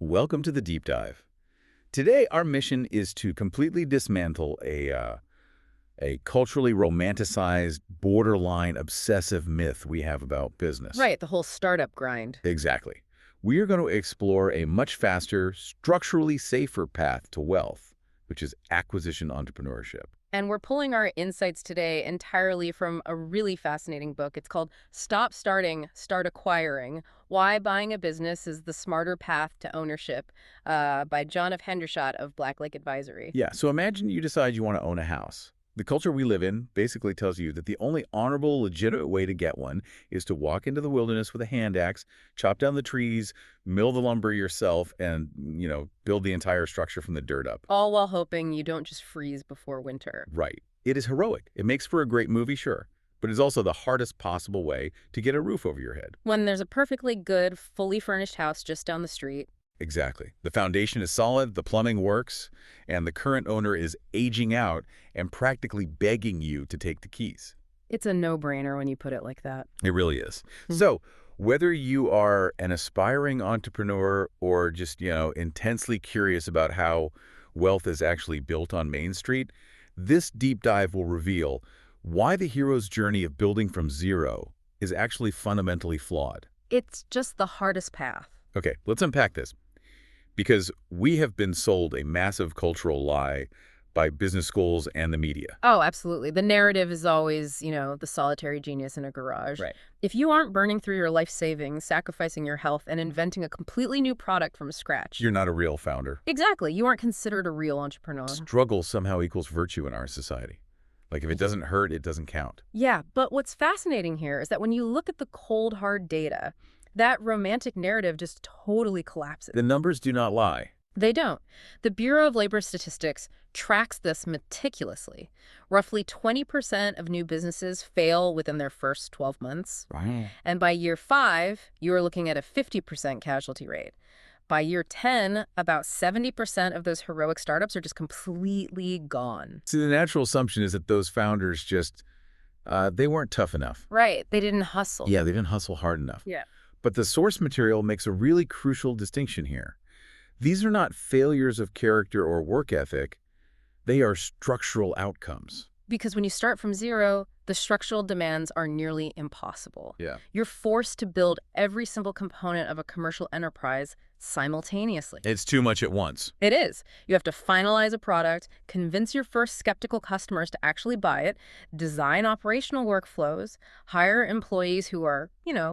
Welcome to the deep dive. Today, our mission is to completely dismantle a culturally romanticized, borderline obsessive myth we have about business. Right, the whole startup grind. Exactly. We are going to explore a much faster, structurally safer path to wealth, which is acquisition entrepreneurship. And we're pulling our insights today entirely from a really fascinating book. It's called Stop Starting, Start Acquiring: Why Buying a Business is the Smarter Path to Ownership, by John F. Hendershot of Black Lake Advisory. Yeah, so imagine you decide you want to own a house. The culture we live in basically tells you that the only honorable, legitimate way to get one is to walk into the wilderness with a hand axe, chop down the trees, mill the lumber yourself, and, build the entire structure from the dirt up. All while hoping you don't just freeze before winter. Right. It is heroic. It makes for a great movie, sure, but it's also the hardest possible way to get a roof over your head. When there's a perfectly good, fully furnished house just down the street. Exactly. The foundation is solid, the plumbing works, and the current owner is aging out and practically begging you to take the keys. It's a no-brainer when you put it like that. It really is. Hmm. So, whether you are an aspiring entrepreneur or just, intensely curious about how wealth is actually built on Main Street, this deep dive will reveal why the hero's journey of building from zero is actually fundamentally flawed. It's just the hardest path. Okay, let's unpack this. Because we have been sold a massive cultural lie by business schools and the media. Oh, absolutely. The narrative is always, the solitary genius in a garage. Right. If you aren't burning through your life savings, sacrificing your health, and inventing a completely new product from scratch. You're not a real founder. Exactly. You aren't considered a real entrepreneur. Struggle somehow equals virtue in our society. Like if it doesn't hurt, it doesn't count. Yeah, but what's fascinating here is that when you look at the cold, hard data, that romantic narrative just totally collapses. The numbers do not lie. They don't. The Bureau of Labor Statistics tracks this meticulously. Roughly 20% of new businesses fail within their first 12 months. Right. And by year 5, you are looking at a 50% casualty rate. By year 10, about 70% of those heroic startups are just completely gone. See, the natural assumption is that those founders just, they weren't tough enough. Right. They didn't hustle. Yeah, they didn't hustle hard enough. Yeah. But the source material makes a really crucial distinction here. These are not failures of character or work ethic. They are structural outcomes. Because when you start from zero, the structural demands are nearly impossible. Yeah. You're forced to build every single component of a commercial enterprise simultaneously. It's too much at once. It is. You have to finalize a product, convince your first skeptical customers to actually buy it, design operational workflows, hire employees who are,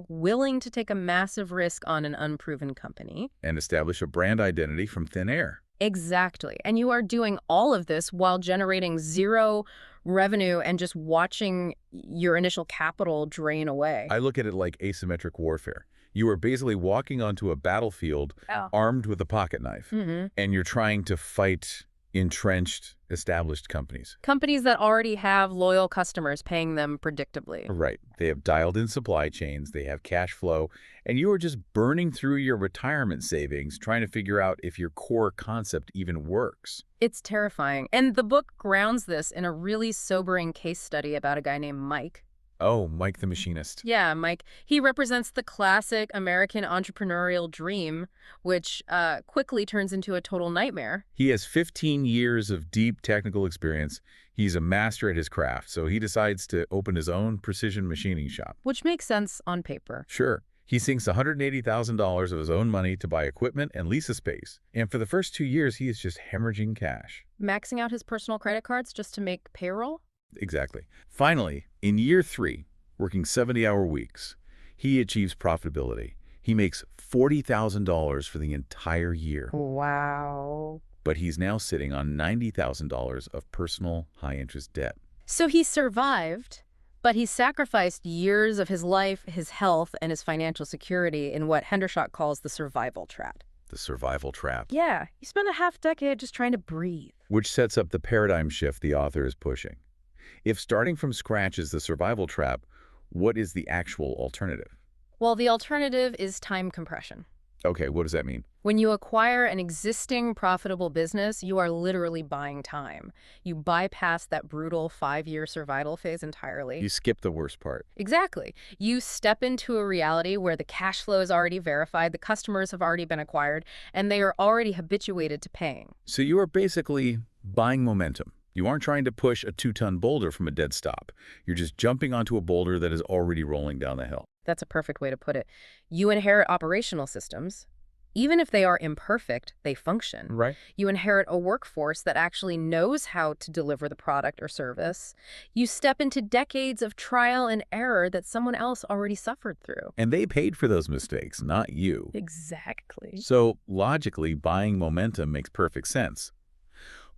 willing to take a massive risk on an unproven company. And establish a brand identity from thin air. Exactly. And you are doing all of this while generating zero revenue and just watching your initial capital drain away. I look at it like asymmetric warfare. You are basically walking onto a battlefield armed with a pocket knife, and you're trying to fight entrenched, established companies. Companies that already have loyal customers paying them predictably. Right. They have dialed in supply chains, they have cash flow, and you are just burning through your retirement savings trying to figure out if your core concept even works. It's terrifying. And the book grounds this in a really sobering case study about a guy named Mike. Oh, Mike the Machinist. Yeah, Mike. He represents the classic American entrepreneurial dream, which quickly turns into a total nightmare. He has 15 years of deep technical experience. He's a master at his craft, so he decides to open his own precision machining shop. Which makes sense on paper. Sure. He sinks $180,000 of his own money to buy equipment and lease a space. And for the first 2 years, he is just hemorrhaging cash. Maxing out his personal credit cards just to make payroll? Exactly. Finally, in year 3, working 70-hour weeks, he achieves profitability. He makes $40,000 for the entire year. Wow. But he's now sitting on $90,000 of personal high-interest debt. So he survived, but he sacrificed years of his life, his health, and his financial security in what Hendershot calls the survival trap. The survival trap. Yeah, he spent a half-decade just trying to breathe. Which sets up the paradigm shift the author is pushing. If starting from scratch is the survival trap, what is the actual alternative? Well, the alternative is time compression. Okay, what does that mean? When you acquire an existing profitable business, you are literally buying time. You bypass that brutal 5-year survival phase entirely. You skip the worst part. Exactly. You step into a reality where the cash flow is already verified, the customers have already been acquired, and they are already habituated to paying. So you are basically buying momentum. You aren't trying to push a 2-ton boulder from a dead stop. You're just jumping onto a boulder that is already rolling down the hill. That's a perfect way to put it. You inherit operational systems. Even if they are imperfect, they function. Right. You inherit a workforce that actually knows how to deliver the product or service. You step into decades of trial and error that someone else already suffered through. And they paid for those mistakes, not you. Exactly. So logically, buying momentum makes perfect sense.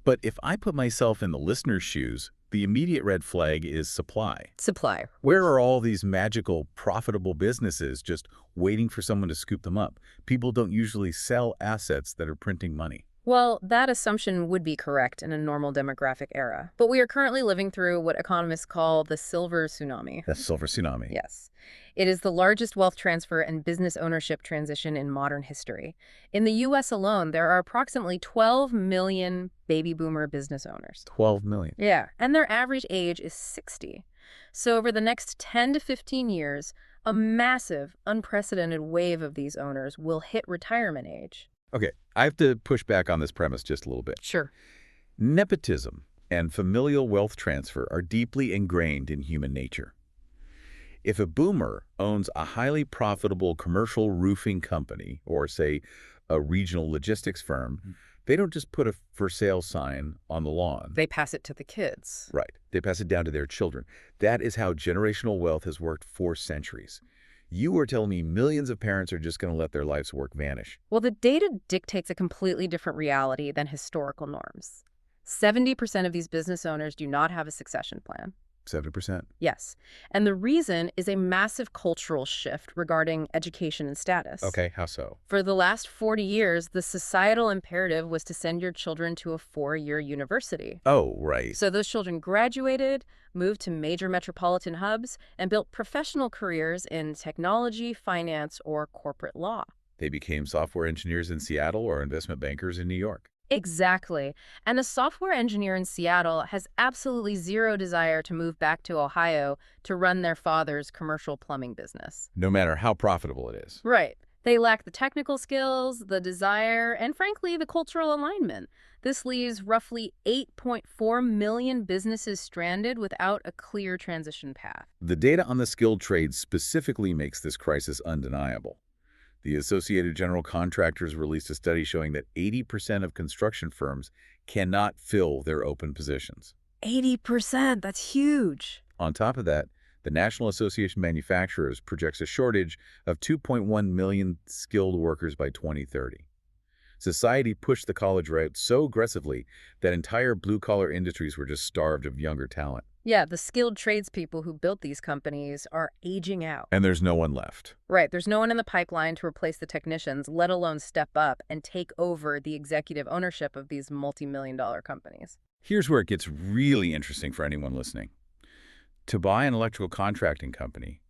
But if I put myself in the listener's shoes, the immediate red flag is supply. Supply. Where are all these magical, profitable businesses just waiting for someone to scoop them up? People don't usually sell assets that are printing money. Well, that assumption would be correct in a normal demographic era. But we are currently living through what economists call the silver tsunami. The silver tsunami. Yes. It is the largest wealth transfer and business ownership transition in modern history. In the U.S. alone, there are approximately 12 million baby boomer business owners. 12 million. Yeah, and their average age is 60. So over the next 10 to 15 years, a massive, unprecedented wave of these owners will hit retirement age. Okay, I have to push back on this premise just a little bit. Sure. Nepotism and familial wealth transfer are deeply ingrained in human nature. If a boomer owns a highly profitable commercial roofing company or, say, a regional logistics firm, they don't just put a for sale sign on the lawn. They pass it to the kids. Right. They pass it down to their children. That is how generational wealth has worked for centuries. You are telling me millions of parents are just going to let their life's work vanish. Well, the data dictates a completely different reality than historical norms. 70% of these business owners do not have a succession plan. 70%. Yes. And the reason is a massive cultural shift regarding education and status. Okay, how so? For the last 40 years, the societal imperative was to send your children to a 4-year university. Oh, right. So those children graduated, moved to major metropolitan hubs, and built professional careers in technology, finance, or corporate law. They became software engineers in Seattle or investment bankers in New York. Exactly. And a software engineer in Seattle has absolutely zero desire to move back to Ohio to run their father's commercial plumbing business. No matter how profitable it is. Right. They lack the technical skills, the desire, and frankly, the cultural alignment. This leaves roughly 8.4 million businesses stranded without a clear transition path. The data on the skilled trades specifically makes this crisis undeniable. The Associated General Contractors released a study showing that 80% of construction firms cannot fill their open positions. 80%, that's huge. On top of that, the National Association of Manufacturers projects a shortage of 2.1 million skilled workers by 2030. Society pushed the college route so aggressively that entire blue-collar industries were just starved of younger talent. Yeah, the skilled tradespeople who built these companies are aging out. And there's no one left. Right, there's no one in the pipeline to replace the technicians, let alone step up and take over the executive ownership of these multi-million-dollar companies. Here's where it gets really interesting for anyone listening. To buy an electrical contracting company,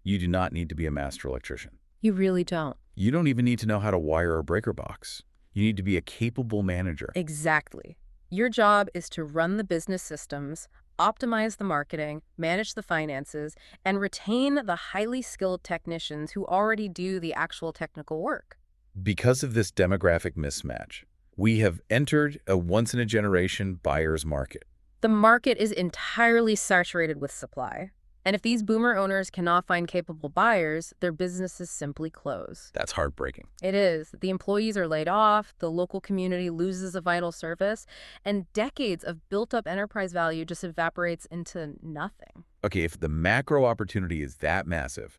you do not need to be a master electrician. You really don't. You don't even need to know how to wire a breaker box. You need to be a capable manager. Exactly. Your job is to run the business systems, optimize the marketing, manage the finances, and retain the highly skilled technicians who already do the actual technical work. Because of this demographic mismatch, we have entered a once-in-a-generation buyer's market. The market is entirely saturated with supply. And if these boomer owners cannot find capable buyers, their businesses simply close. That's heartbreaking. It is. The employees are laid off, the local community loses a vital service, and decades of built-up enterprise value just evaporates into nothing. Okay, if the macro opportunity is that massive,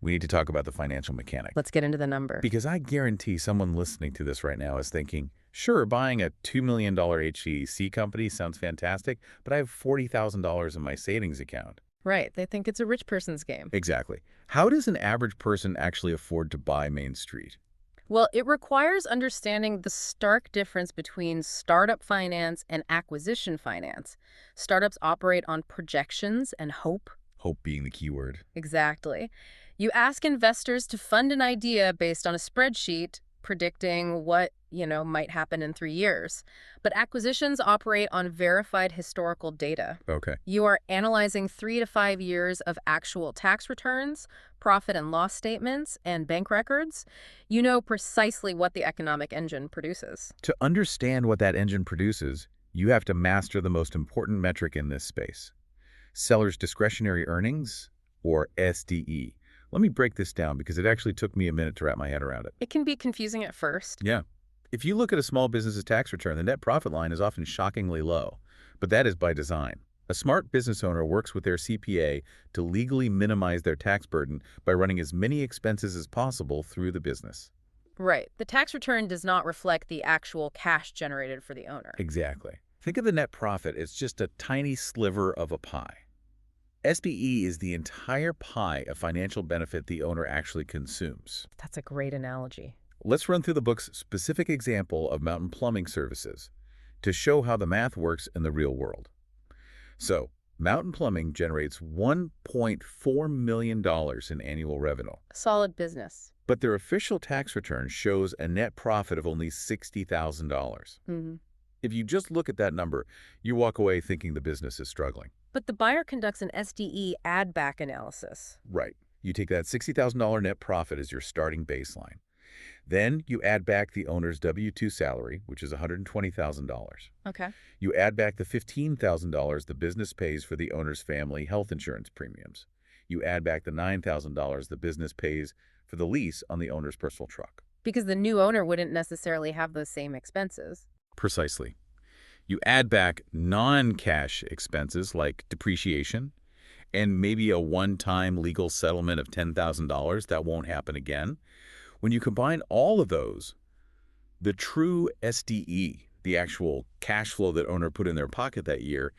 we need to talk about the financial mechanic. Let's get into the number. Because I guarantee someone listening to this right now is thinking, sure, buying a $2 million HVAC company sounds fantastic, but I have $40,000 in my savings account. Right. They think it's a rich person's game. Exactly. How does an average person actually afford to buy Main Street? Well, it requires understanding the stark difference between startup finance and acquisition finance. Startups operate on projections and hope. Hope being the key word. Exactly. You ask investors to fund an idea based on a spreadsheet predicting what, might happen in 3 years. But acquisitions operate on verified historical data. Okay. You are analyzing 3 to 5 years of actual tax returns, profit and loss statements, and bank records. You know precisely what the economic engine produces. To understand what that engine produces, you have to master the most important metric in this space: seller's discretionary earnings, or SDE. Let me break this down because it actually took me a minute to wrap my head around it. It can be confusing at first. Yeah. If you look at a small business's tax return, the net profit line is often shockingly low, but that is by design. A smart business owner works with their CPA to legally minimize their tax burden by running as many expenses as possible through the business. Right. The tax return does not reflect the actual cash generated for the owner. Exactly. Think of the net profit as just a tiny sliver of a pie. SBE is the entire pie of financial benefit the owner actually consumes. That's a great analogy. Let's run through the book's specific example of Mountain Plumbing Services to show how the math works in the real world. So, Mountain Plumbing generates $1.4 million in annual revenue, Solid business. but their official tax return shows a net profit of only $60,000. hmm If you just look at that number, you walk away thinking the business is struggling. But the buyer conducts an SDE add-back analysis. Right. You take that $60,000 net profit as your starting baseline. Then you add back the owner's W-2 salary, which is $120,000. Okay. You add back the $15,000 the business pays for the owner's family health insurance premiums. You add back the $9,000 the business pays for the lease on the owner's personal truck. Because the new owner wouldn't necessarily have those same expenses. Precisely. You add back non-cash expenses like depreciation and maybe a one-time legal settlement of $10,000 that won't happen again. When you combine all of those, the true SDE, the actual cash flow that owner put in their pocket that year,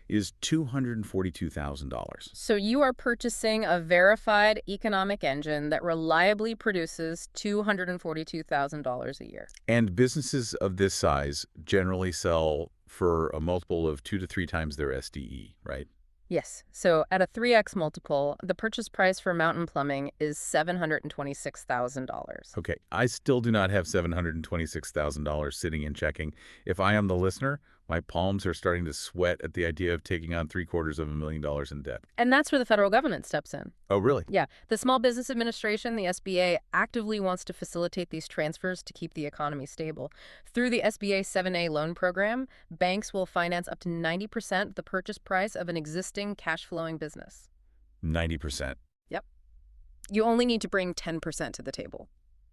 is $242,000. So you are purchasing a verified economic engine that reliably produces $242,000 a year. And businesses of this size generally sell for a multiple of 2 to 3 times their SDE, right? Yes. So at a 3x multiple, the purchase price for Mountain Plumbing is $726,000. Okay, I still do not have $726,000 sitting in checking. If I am the listener, my palms are starting to sweat at the idea of taking on $750,000 in debt. And that's where the federal government steps in. Oh, really? Yeah, the Small Business Administration, the SBA, actively wants to facilitate these transfers to keep the economy stable. Through the SBA 7A loan program, banks will finance up to 90% of the purchase price of an existing cash-flowing business. 90%. Yep. You only need to bring 10% to the table.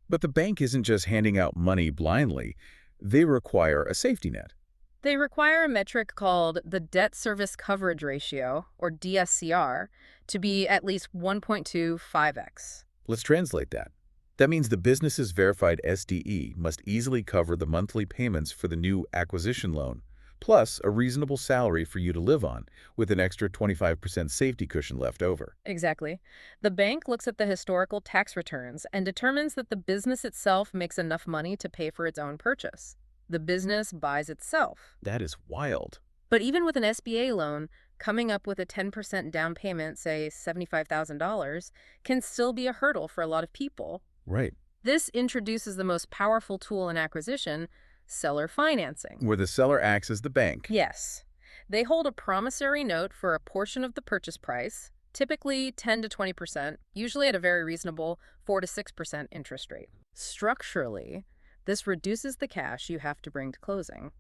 But the bank isn't just handing out money blindly. They require a safety net. They require a metric called the Debt Service Coverage Ratio, or DSCR, to be at least 1.25x. Let's translate that. That means the business's verified SDE must easily cover the monthly payments for the new acquisition loan, plus a reasonable salary for you to live on, with an extra 25% safety cushion left over. Exactly. The bank looks at the historical tax returns and determines that the business itself makes enough money to pay for its own purchase. The business buys itself. That is wild. But even with an SBA loan, coming up with a 10% down payment, say $75,000, can still be a hurdle for a lot of people. Right. This introduces the most powerful tool in acquisition, seller financing. Where the seller acts as the bank. Yes. They hold a promissory note for a portion of the purchase price, typically 10 to 20%, usually at a very reasonable 4 to 6% interest rate. Structurally, this reduces the cash you have to bring to closing.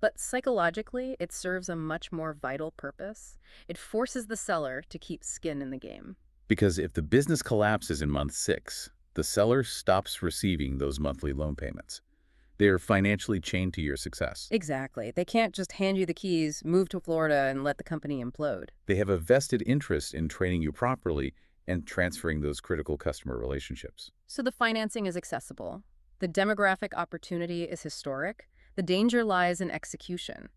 But psychologically, it serves a much more vital purpose. It forces the seller to keep skin in the game. Because if the business collapses in month 6, the seller stops receiving those monthly loan payments. They are financially chained to your success. Exactly. They can't just hand you the keys, move to Florida, and let the company implode. They have a vested interest in training you properly and transferring those critical customer relationships. So the financing is accessible. The demographic opportunity is historic. The danger lies in execution.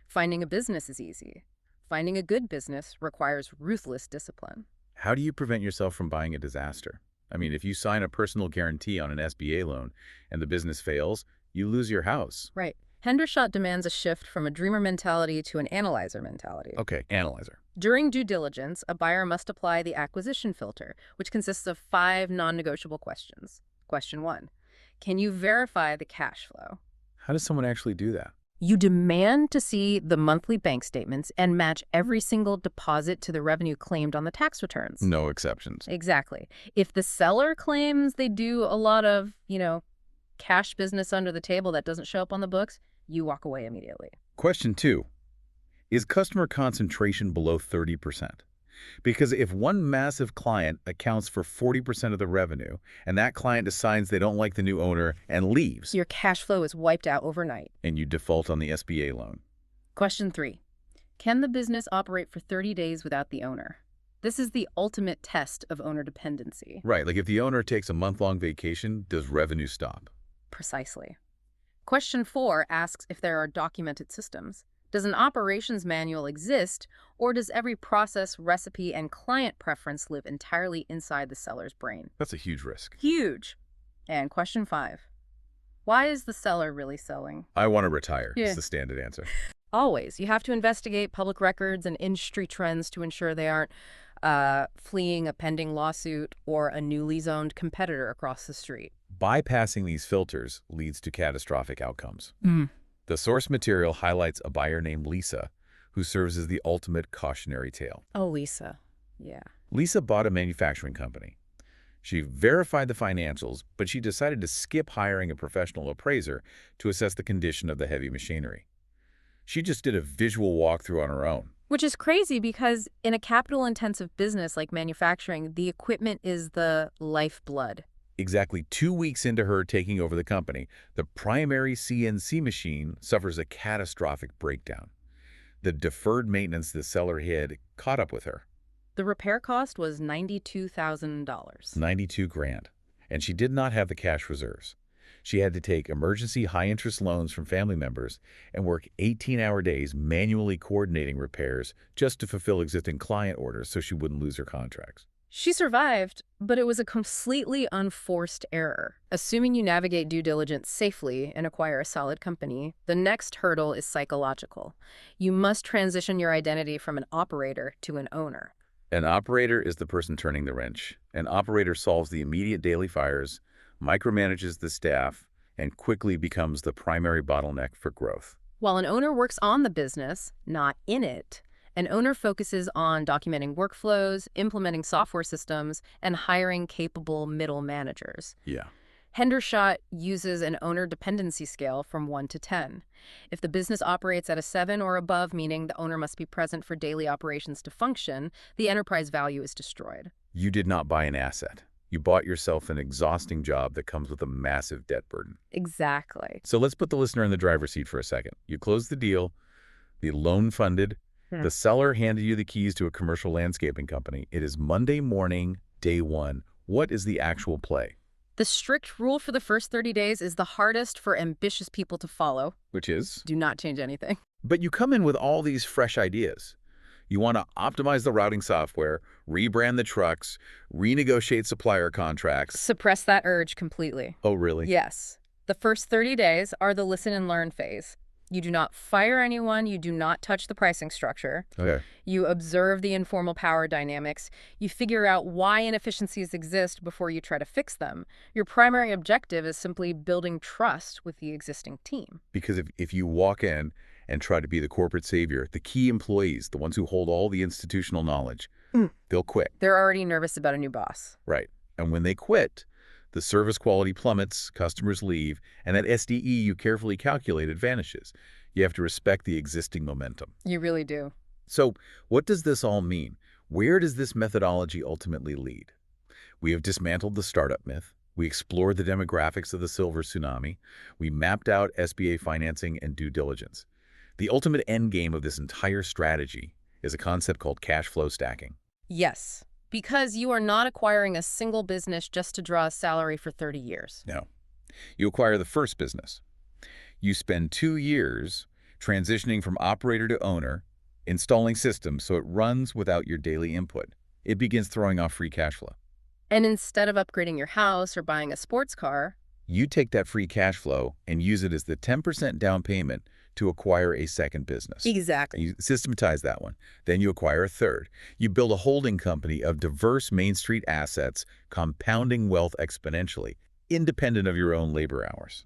Finding a business is easy. Finding a good business requires ruthless discipline. How do you prevent yourself from buying a disaster? I mean, if you sign a personal guarantee on an SBA loan and the business fails, you lose your house. Right. Hendershot demands a shift from a dreamer mentality to an analyzer mentality. Okay, analyzer. During due diligence, a buyer must apply the acquisition filter, which consists of 5 non-negotiable questions. Question 1. Can you verify the cash flow? How does someone actually do that? You demand to see the monthly bank statements and match every single deposit to the revenue claimed on the tax returns. No exceptions. Exactly. If the seller claims they do a lot of, cash business under the table that doesn't show up on the books, you walk away immediately. Question 2. Is customer concentration below 30%? Because if one massive client accounts for 40% of the revenue, and that client decides they don't like the new owner and leaves, Your cash flow is wiped out overnight. and you default on the SBA loan. Question 3. Can the business operate for 30 days without the owner? This is the ultimate test of owner dependency. Right, like if the owner takes a month-long vacation, does revenue stop? Precisely. Question 4 asks if there are documented systems. Does an operations manual exist, or does every process, recipe, and client preference live entirely inside the seller's brain? That's a huge risk. Huge. And question 5. Why is the seller really selling? I want to retire, Yeah. is the standard answer. Always. You have to investigate public records and industry trends to ensure they aren't fleeing a pending lawsuit or a newly zoned competitor across the street. Bypassing these filters leads to catastrophic outcomes. The source material highlights a buyer named Lisa, who serves as the ultimate cautionary tale. Oh, Lisa. Yeah. Lisa bought a manufacturing company. She verified the financials, but she decided to skip hiring a professional appraiser to assess the condition of the heavy machinery. She just did a visual walkthrough on her own. Which is crazy because in a capital-intensive business like manufacturing, the equipment is the lifeblood. Exactly 2 weeks into her taking over the company, the primary CNC machine suffers a catastrophic breakdown. The deferred maintenance the seller had caught up with her. The repair cost was $92,000. 92 grand. And she did not have the cash reserves. She had to take emergency high-interest loans from family members and work 18-hour days manually coordinating repairs just to fulfill existing client orders so she wouldn't lose her contracts. She survived, but it was a completely unforced error. Assuming you navigate due diligence safely and acquire a solid company, the next hurdle is psychological. You must transition your identity from an operator to an owner. An operator is the person turning the wrench. An operator solves the immediate daily fires, micromanages the staff, and quickly becomes the primary bottleneck for growth. While an owner works on the business, not in it, an owner focuses on documenting workflows, implementing software systems, and hiring capable middle managers. Yeah. Hendershot uses an owner dependency scale from 1 to 10. If the business operates at a 7 or above, meaning the owner must be present for daily operations to function, the enterprise value is destroyed. You did not buy an asset. You bought yourself an exhausting job that comes with a massive debt burden. Exactly. So let's put the listener in the driver's seat for a second. You closed the deal, the loan funded, the seller handed you the keys to a commercial landscaping company. It is Monday morning, day 1. What is the actual play? The strict rule for the first 30 days is the hardest for ambitious people to follow. Which is? Do not change anything. But you come in with all these fresh ideas. You want to optimize the routing software, rebrand the trucks, renegotiate supplier contracts. Suppress that urge completely. Oh, really? Yes. The first 30 days are the listen and learn phase. You do not fire anyone. You do not touch the pricing structure. Okay. You observe the informal power dynamics. You figure out why inefficiencies exist before you try to fix them. Your primary objective is simply building trust with the existing team. Because if you walk in and try to be the corporate savior, the key employees, the ones who hold all the institutional knowledge, they'll quit. They're already nervous about a new boss. Right. And when they quit, the service quality plummets, customers leave, and that SDE you carefully calculated vanishes. You have to respect the existing momentum. You really do. So what does this all mean? Where does this methodology ultimately lead? We have dismantled the startup myth. We explored the demographics of the silver tsunami. We mapped out SBA financing and due diligence. The ultimate end game of this entire strategy is a concept called cash flow stacking. Yes. Because you are not acquiring a single business just to draw a salary for 30 years. No. You acquire the first business. You spend 2 years transitioning from operator to owner, installing systems so it runs without your daily input. It begins throwing off free cash flow. And instead of upgrading your house or buying a sports car, You take that free cash flow and use it as the 10% down payment to acquire a second business. Exactly. You systematize that one. Then you acquire a third. You build a holding company of diverse Main Street assets, compounding wealth exponentially, independent of your own labor hours.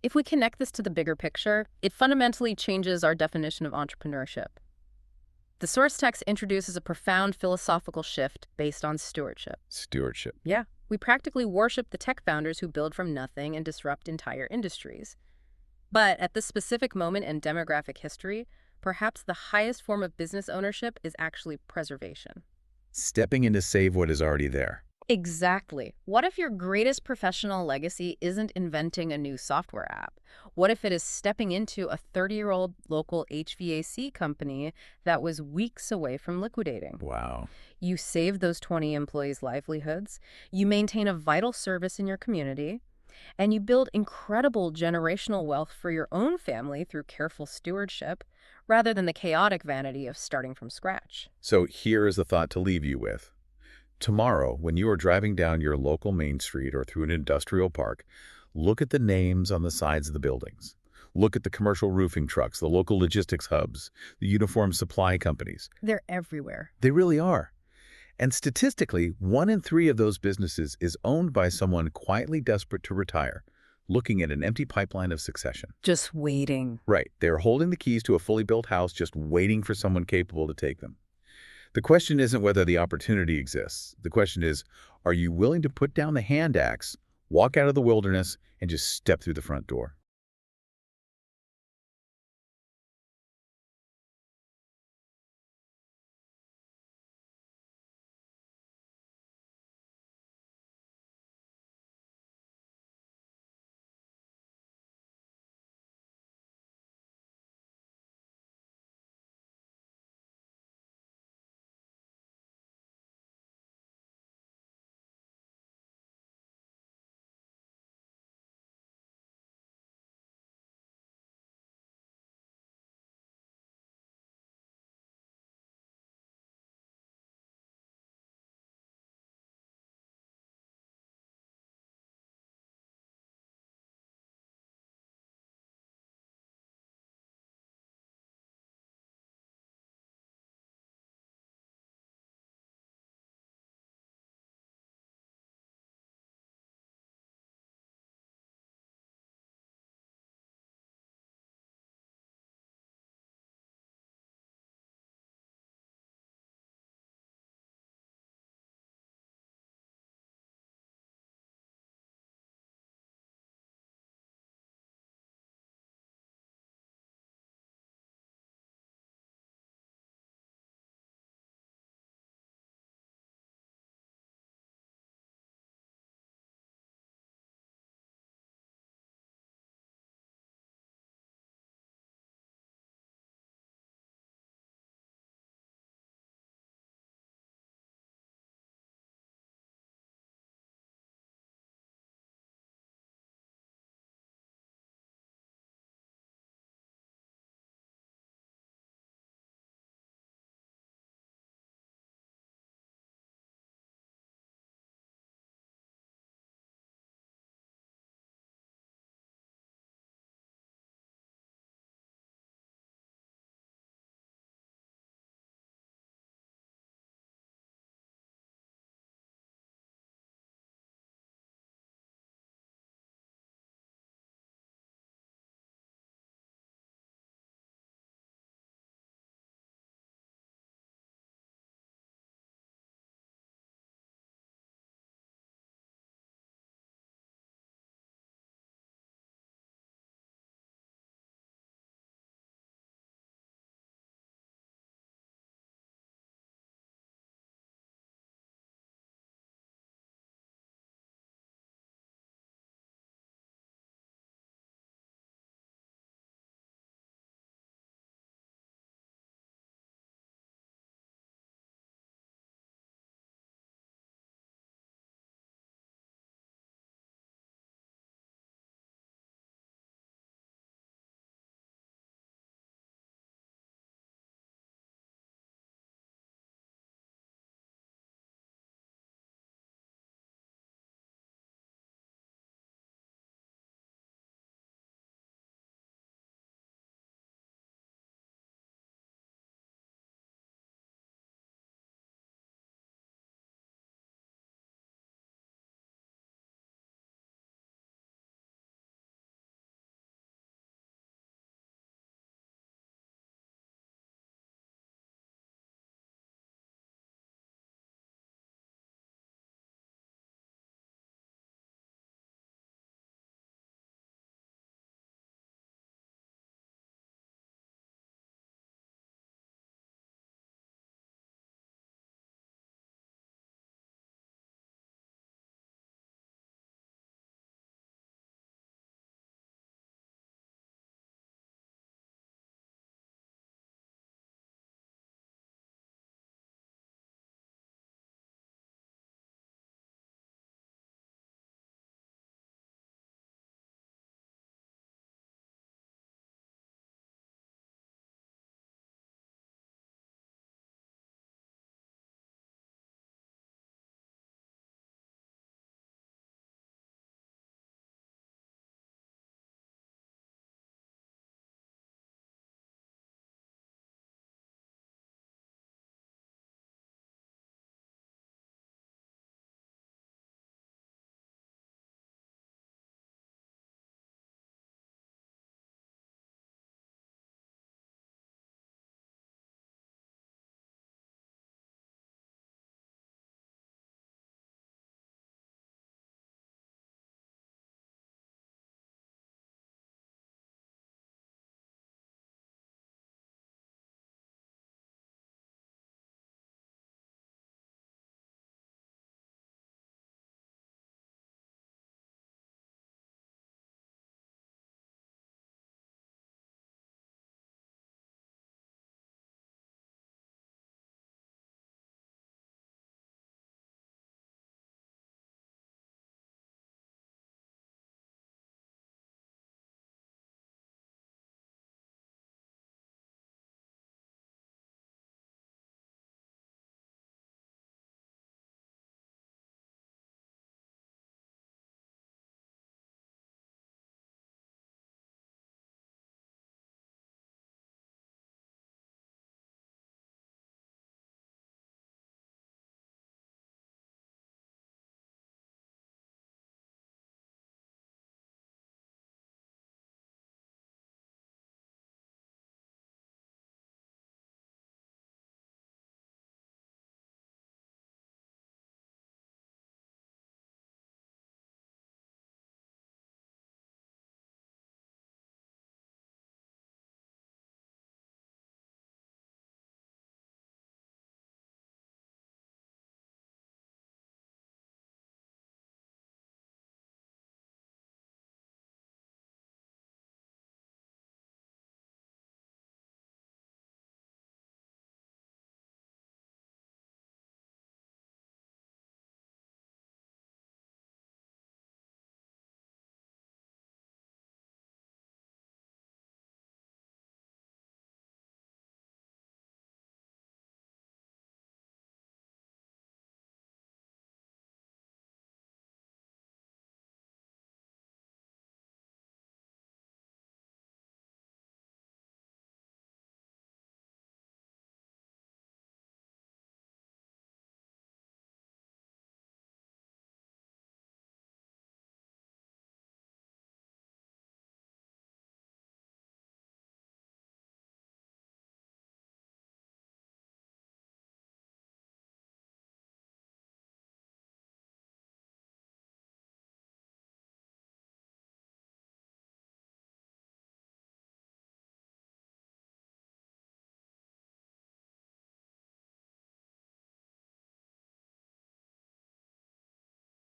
If we connect this to the bigger picture, it fundamentally changes our definition of entrepreneurship. The source text introduces a profound philosophical shift based on stewardship. Stewardship. Yeah, we practically worship the tech founders who build from nothing and disrupt entire industries. But at this specific moment in demographic history, perhaps the highest form of business ownership is actually preservation. Stepping in to save what is already there. Exactly. What if your greatest professional legacy isn't inventing a new software app? What if it is stepping into a 30-year-old local HVAC company that was weeks away from liquidating? Wow. You save those 20 employees' livelihoods, you maintain a vital service in your community, and you build incredible generational wealth for your own family through careful stewardship, rather than the chaotic vanity of starting from scratch. So here is a thought to leave you with. Tomorrow, when you are driving down your local main street or through an industrial park, look at the names on the sides of the buildings. Look at the commercial roofing trucks, the local logistics hubs, the uniform supply companies. They're everywhere. They really are. And statistically, 1 in 3 of those businesses is owned by someone quietly desperate to retire, looking at an empty pipeline of succession. Just waiting. Right. They're holding the keys to a fully built house, just waiting for someone capable to take them. The question isn't whether the opportunity exists. The question is, are you willing to put down the hand axe, walk out of the wilderness, and just step through the front door?